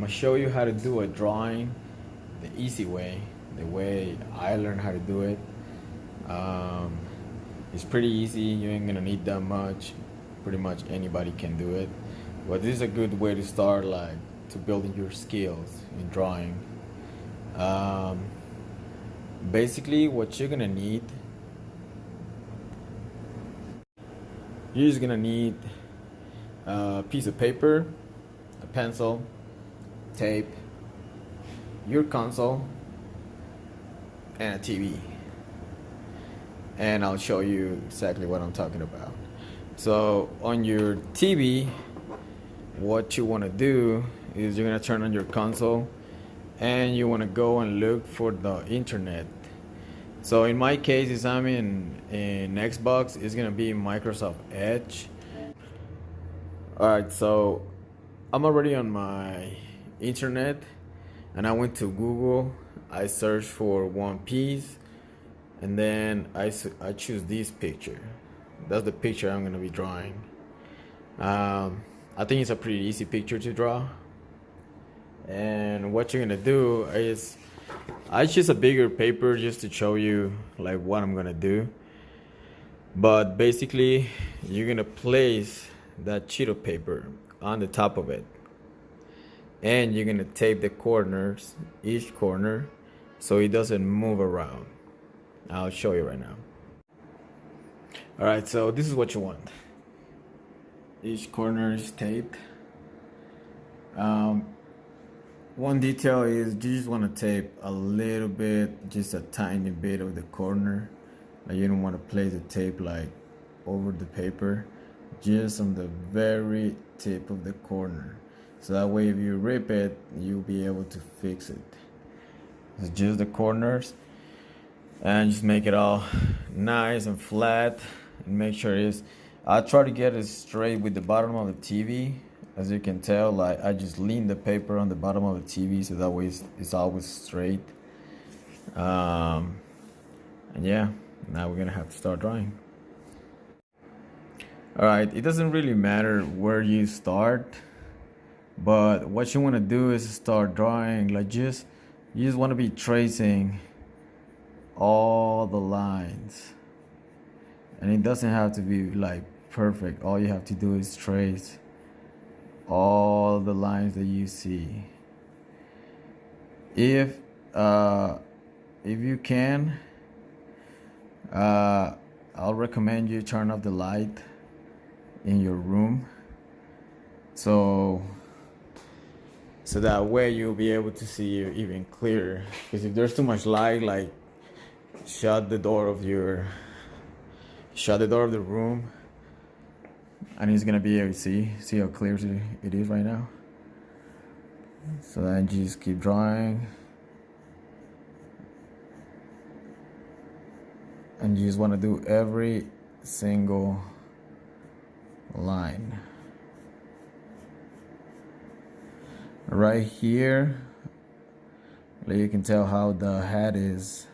I'm gonna show you how to do a drawing the easy way, the way I learned how to do it. Um, it's pretty easy. You ain't gonna need that much. Pretty much anybody can do it. But this is a good way to start, like to building your skills in drawing. Um, Basically, what you're gonna need, you're just gonna need a piece of paper, a pencil, tape, your console, and a TV. And I'll show you exactly what I'm talking about. So on your TV, what you want to do is you're going to turn on your console and you want to go and look for the internet. So in my case, if I'm in Xbox, it's going to be Microsoft Edge. Alright, so I'm already on my internet and I went to Google. I searched for One Piece and then I choose this picture. That's the picture I'm gonna be drawing. I think it's a pretty easy picture to draw. And what you're gonna do is, I choose a bigger paper just to show you like what I'm gonna do. But basically, you're gonna place that sheet of paper on the top of it, and you're gonna tape the corners, each corner, so it doesn't move around. I'll show you right now. Alright, so this is what you want. Each corner is taped. One detail is you just want to tape a little bit, just a tiny bit of the corner. Like you don't want to place the tape like over the paper, just on the very tip of the corner. So that way if you rip it, you'll be able to fix it. It's just the corners. And just make it all nice and flat, and make sure I try to get it straight with the bottom of the TV. As you can tell, like I just lean the paper on the bottom of the TV, so that way it's always straight. And yeah, now we're gonna have to start drawing. Alright, it doesn't really matter where you start, but what you want to do is start drawing like you just want to be tracing all the lines, and it doesn't have to be like perfect. All you have to do is trace all the lines that you see. If you can, I'll recommend you turn off the light in your room, so that way you'll be able to see even clearer. Because if there's too much light, like shut the door of the room, and it's gonna be able to see how clear it is right now. So then just keep drawing, and you just want to do every single line. Right here, like you can tell how the head is,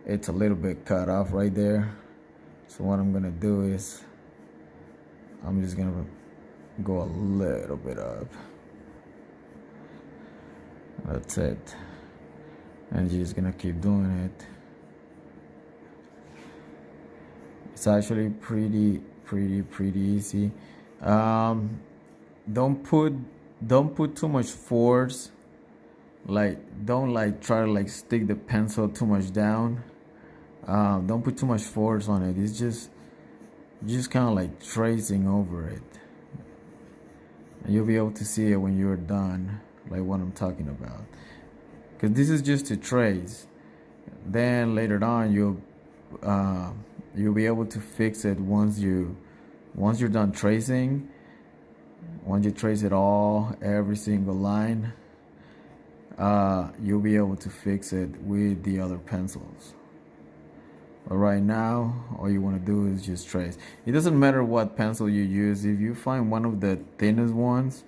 it's a little bit cut off right there. So what I'm gonna do is I'm just gonna go a little bit up. That's it. And you're just gonna keep doing it. It's actually pretty easy. Don't put too much force. Like don't like try to like stick the pencil too much down. Don't put too much force on it. It's just kind of like tracing over it, and you'll be able to see it when you're done, like what I'm talking about. Because this is just to trace. Then later on you'll be able to fix it once you're done tracing. Once you trace it all, every single line, you'll be able to fix it with the other pencils. But right now, all you want to do is just trace. It doesn't matter what pencil you use. If you find one of the thinnest ones,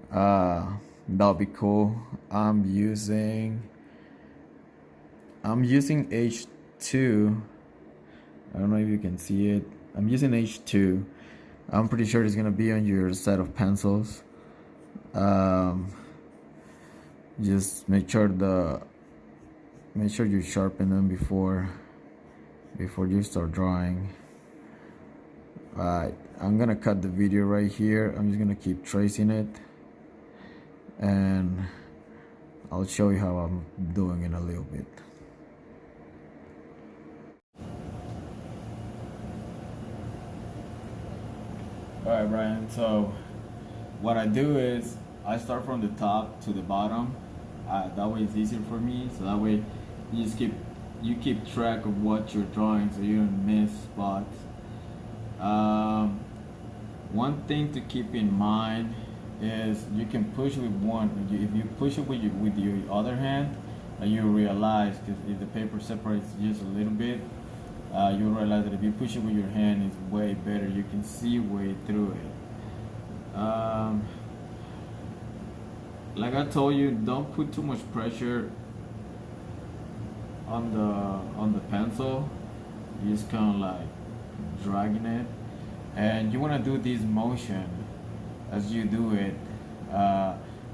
that'll be cool. I'm using H2. I don't know if you can see it. I'm using H2. I'm pretty sure it's gonna be on your set of pencils. Just make sure you sharpen them before you start drawing. Alright, I'm gonna cut the video right here. I'm just gonna keep tracing it, and I'll show you how I'm doing in a little bit. Alright, Brian, so what I do is I start from the top to the bottom. That way it's easier for me, so that way you keep track of what you're drawing so you don't miss spots. One thing to keep in mind is you can push with one. If you push it with your other hand, you realize, because if the paper separates just a little bit, you realize that if you push it with your hand, it's way better. You can see way through it. Like I told you, don't put too much pressure on the pencil. You just kind of like dragging it, and you want to do this motion as you do it.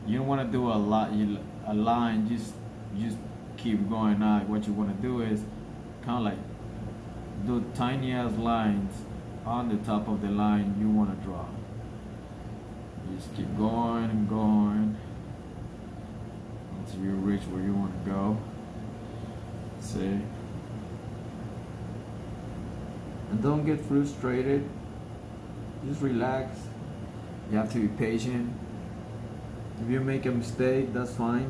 You don't want to do a line. Just keep going out. What you want to do is kind of like do tiny ass lines on the top of the line you want to draw. You just keep going and going until you reach where you want to go. See? And don't get frustrated. Just relax. You have to be patient. If you make a mistake, that's fine.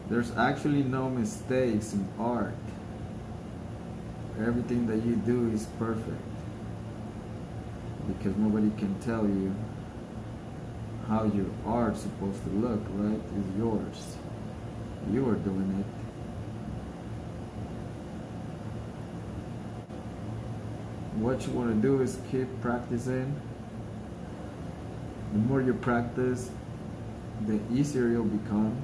There's actually no mistakes in art. Everything that you do is perfect, because nobody can tell you how your art's supposed to look, right? It's yours. You are doing it. What you want to do is keep practicing. The more you practice, the easier you'll become,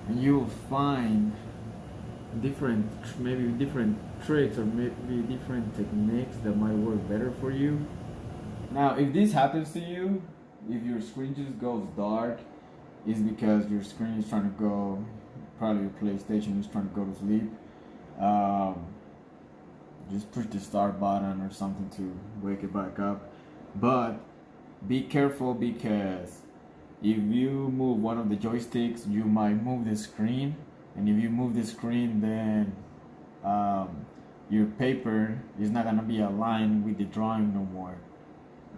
and you'll find maybe different tricks or maybe different techniques that might work better for you. Now, if this happens to you, if your screen just goes dark, it's because your screen is trying to go, probably your PlayStation is trying to go to sleep. Just push the start button or something to wake it back up. But be careful, because if you move one of the joysticks, you might move the screen, and if you move the screen, then your paper is not gonna be aligned with the drawing no more,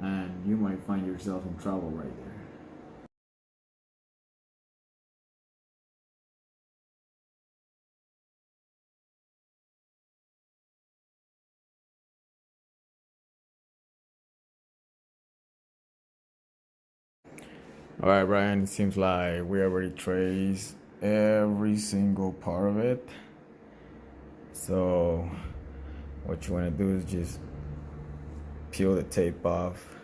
and you might find yourself in trouble right there. All right, Brian, it seems like we already traced every single part of it. So what you want to do is just peel the tape off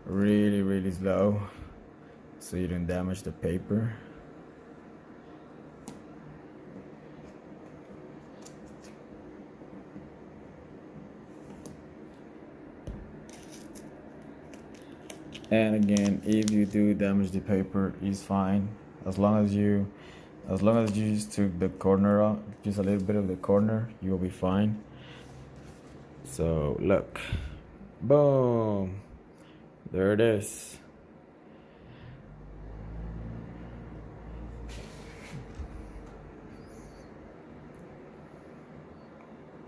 really, really slow so you don't damage the paper. And again, if you do damage the paper, it's fine, as long as you just took the corner out, just a little bit of the corner, you'll be fine. So look, boom, there it is.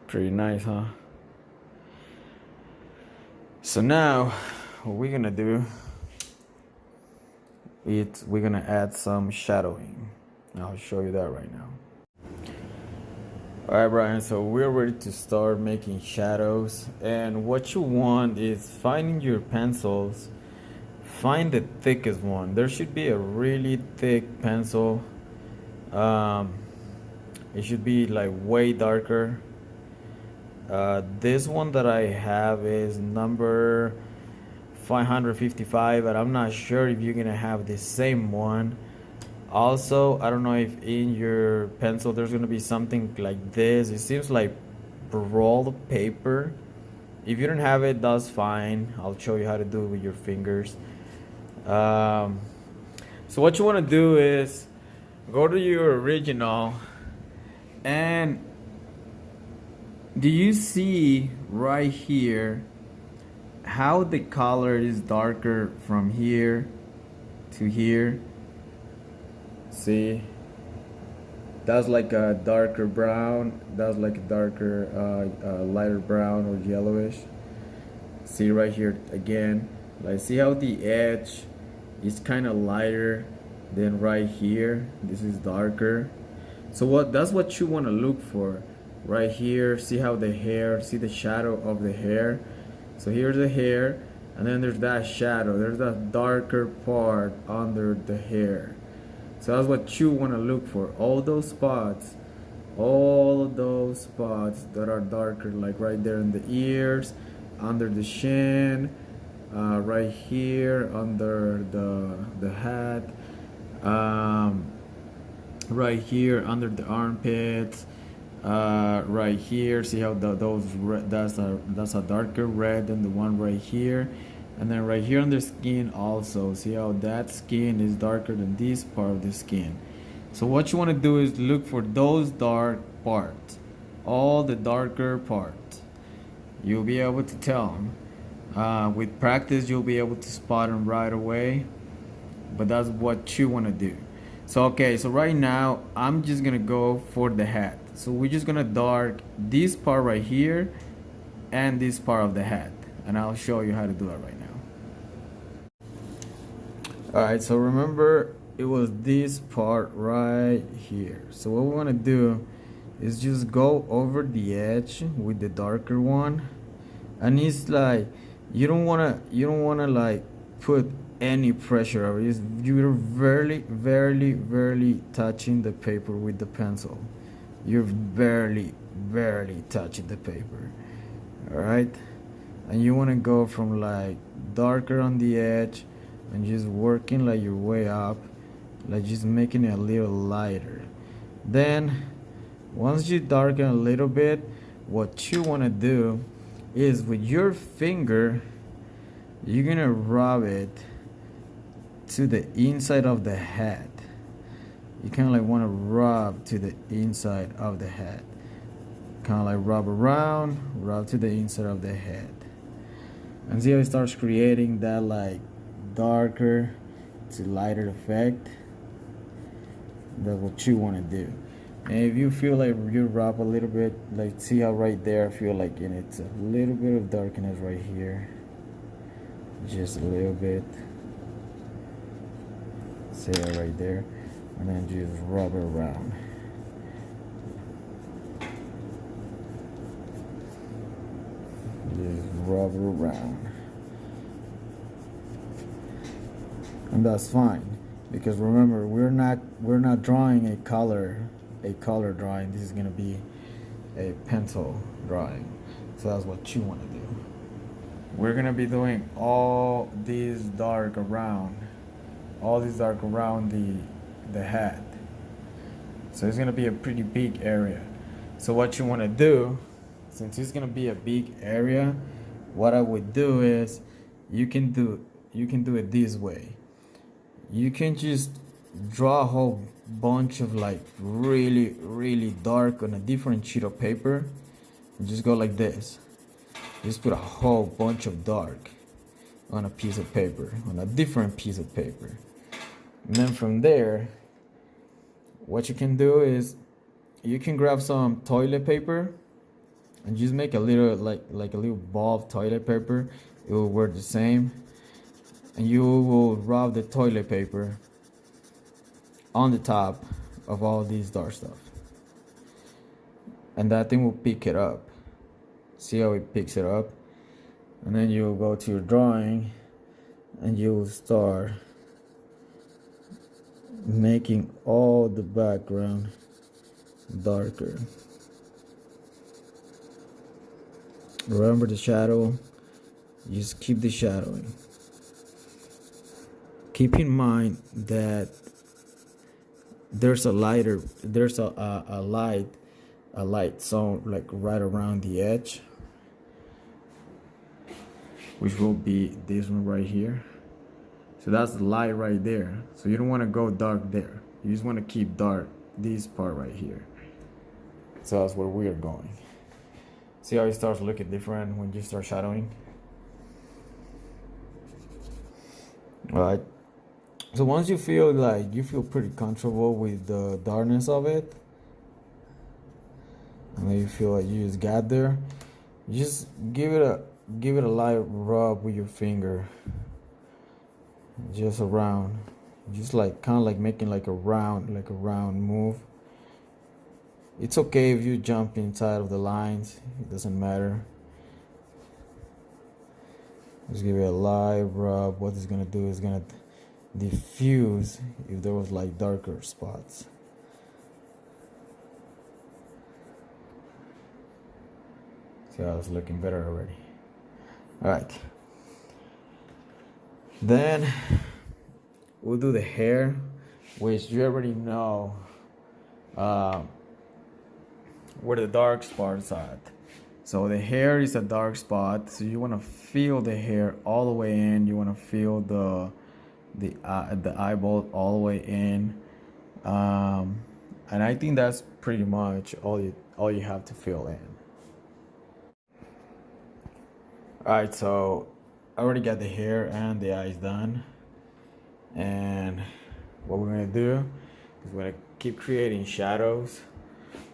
Pretty nice, huh? So now what we're gonna do is we're gonna add some shadowing. I'll show you that right now. Alright, Brian, so we're ready to start making shadows, and what you want is finding your pencils, find the thickest one. There should be a really thick pencil. It should be like way darker. This one that I have is number 555, but I'm not sure if you're gonna have the same one. Also, I don't know if in your pencil there's gonna be something like this. It seems like rolled paper. If you don't have it, that's fine. I'll show you how to do it with your fingers. So what you want to do is go to your original, and do you see right here how the color is darker from here to here? See, that's like a darker brown, that's like a darker lighter brown or yellowish. See right here again, like see how the edge is kind of lighter than right here. This is darker. So that's what you want to look for right here. See how the hair, see the shadow of the hair. So here's the hair, and then there's that shadow, there's that darker part under the hair. So that's what you want to look for, all those spots, all of those spots that are darker, like right there in the ears, under the chin, right here under the hat, right here under the armpits, right here. See how those that's a darker red than the one right here, and then right here on the skin also. See how that skin is darker than this part of the skin. So what you want to do is look for those dark parts, all the darker parts. You'll be able to tell them. With practice, you'll be able to spot them right away. But that's what you want to do. So okay, so right now I'm just gonna go for the hat. So we're just gonna dark this part right here and this part of the hat, and I'll show you how to do it right now. Alright, so remember it was this part right here. So what we want to do is just go over the edge with the darker one, and it's like you don't wanna like put any pressure over it. You're barely touching the paper with the pencil. You're barely touching the paper. Alright, and you want to go from like darker on the edge and just working like your way up, like just making it a little lighter. Then once you darken a little bit, what you want to do is with your finger you're gonna rub it to the inside of the hat. You kind of like want to rub to the inside of the hat, kind of like rub around, rub to the inside of the head, and see how it starts creating that like darker to lighter effect. That's what you want to do. And if you feel like you rub a little bit, like see how right there I feel like it's a little bit of darkness right here, just a little bit. See it right there, and then just rub it around. Just rub it around, and that's fine, because remember we're not drawing a color drawing. This is gonna be a pencil drawing, so that's what you want to do. We're gonna be doing all these dark around the hat, so it's gonna be a pretty big area. So what you want to do, since it's gonna be a big area, what I would do is you can do it this way. You can just draw a whole bunch of like really dark on a different sheet of paper, and just go like this. Just put a whole bunch of dark on a piece of paper, on a different piece of paper. And then from there, what you can do is you can grab some toilet paper and just make a little like a little ball of toilet paper. It will work the same, and you will rub the toilet paper on the top of all these dark stuff, and that thing will pick it up. See how it picks it up? And then you'll go to your drawing and you'll start making all the background darker. Remember the shadow, just keep the shadowing. Keep in mind that there's a light zone like right around the edge, which will be this one right here. So that's the light right there. So you don't want to go dark there. You just want to keep dark this part right here. So that's where we are going. See how it starts looking different when you start shadowing? All right. So once you feel like you feel pretty comfortable with the darkness of it, and then you feel like you just got there, you just give it a light rub with your finger, just around, just like kind of like making like a round move. It's okay if you jump inside of the lines, it doesn't matter. Just give it a light rub. What it's gonna do is gonna diffuse if there was like darker spots. See how it's looking better already. All right. Then we'll do the hair, which you already know where the dark spots are at. So the hair is a dark spot, so you want to feel the hair all the way in. You want to feel the eyeball all the way in, and I think that's pretty much all you have to fill in. All right, so I already got the hair and the eyes done, and what we're gonna do is we're gonna keep creating shadows.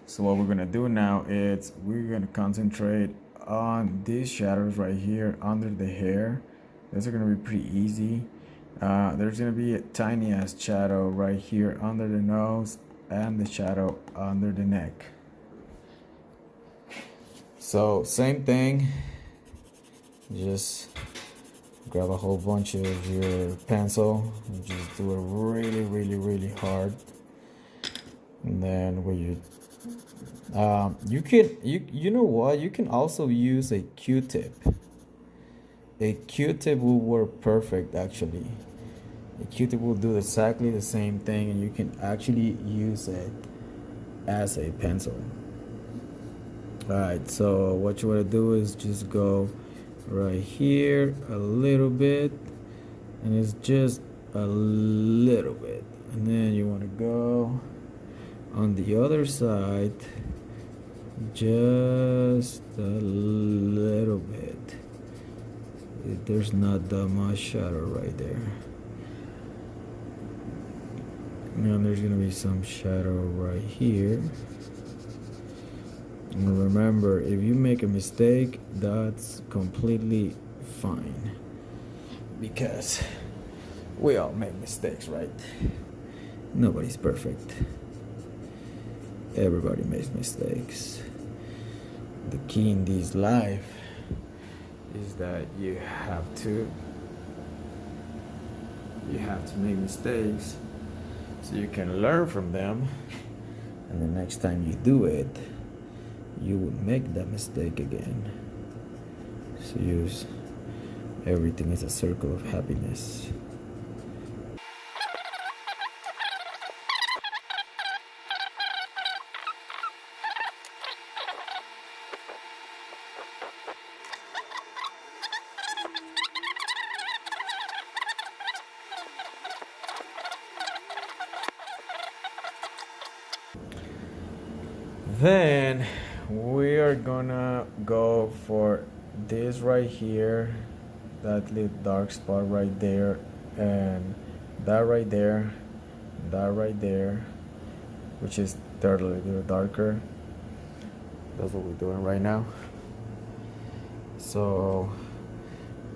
So what we're gonna do now is we're gonna concentrate on these shadows right here under the hair. Those are gonna be pretty easy. There's gonna be a tiny ass shadow right here under the nose and the shadow under the neck. So same thing, just grab a whole bunch of your pencil and just do it really hard. And then when you know what, you can also use a Q-tip. A Q-tip will work perfect actually. A Q-tip will do exactly the same thing, and you can actually use it as a pencil. Alright, so what you want to do is just go right here a little bit, and it's just a little bit, and then you want to go on the other side just a little bit. There's not that much shadow right there, and there's gonna be some shadow right here. And remember, if you make a mistake, that's completely fine, because we all make mistakes, right? Nobody's perfect. Everybody makes mistakes. The key in this life is that you have to make mistakes so you can learn from them, and the next time you do it, you would make that mistake again. So use everything as a circle of happiness. Then we are gonna go for this right here, that little dark spot right there, and that right there, that right there, which is third a little darker. That's what we're doing right now. So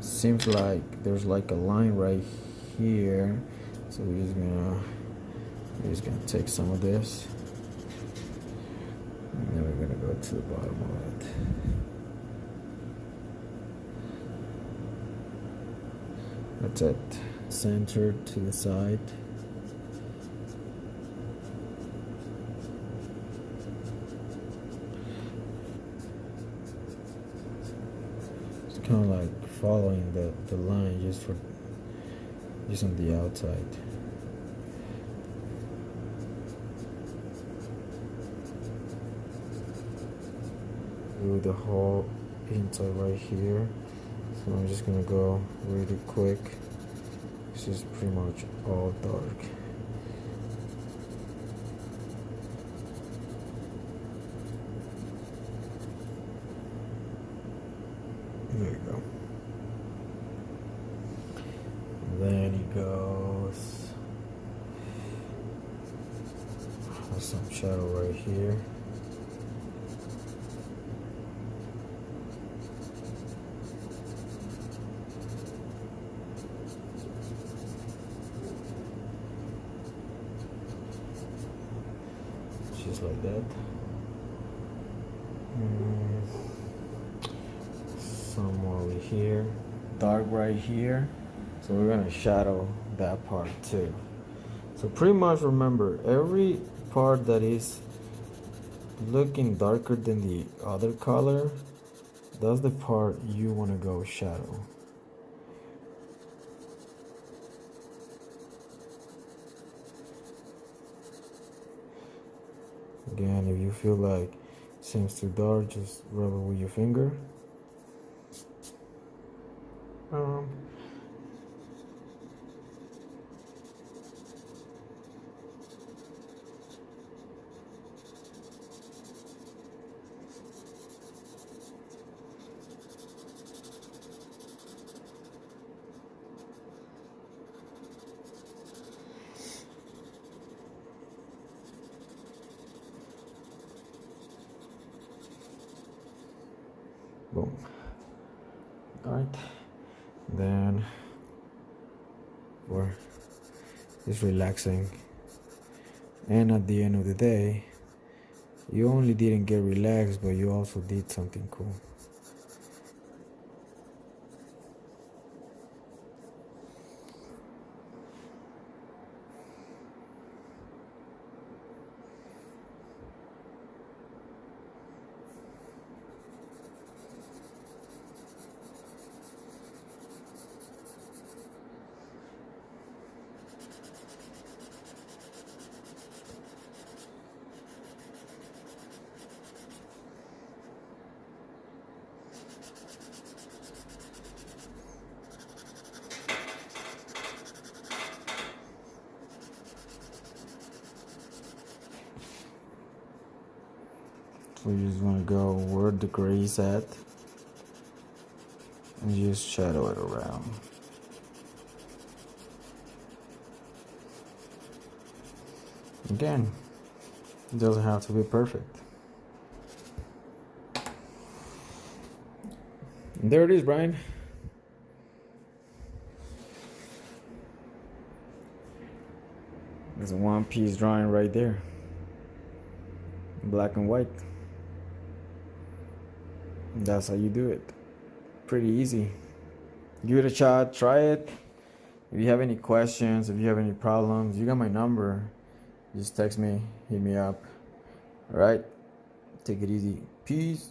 seems like there's like a line right here, so we're just gonna take some of this, and then we're gonna go to the bottom of it. That's it. Centered to the side. It's kind of like following the line just on the outside. Do the whole inside right here. So I'm just gonna go really quick, This is pretty much all dark. There you go. Then he goes. Has some shadow right here. Just like that. Some more over here. Dark right here. So we're gonna shadow that part too. So pretty much remember, every part that is looking darker than the other color, that's the part you want to go shadow. Again, if you feel like it seems too dark, just rub it with your finger. Boom. All right. Then we're just relaxing. And at the end of the day, you only didn't get relaxed, but you also did something cool. So you just want to go where the gray is at and just shadow it around. Again, it doesn't have to be perfect. And there it is, Brian. There's a one-piece drawing right there. Black and white. That's how you do it. Pretty easy. Give it a shot, try it. If you have any questions, if you have any problems, you got my number. Just text me, hit me up. All right, take it easy. Peace.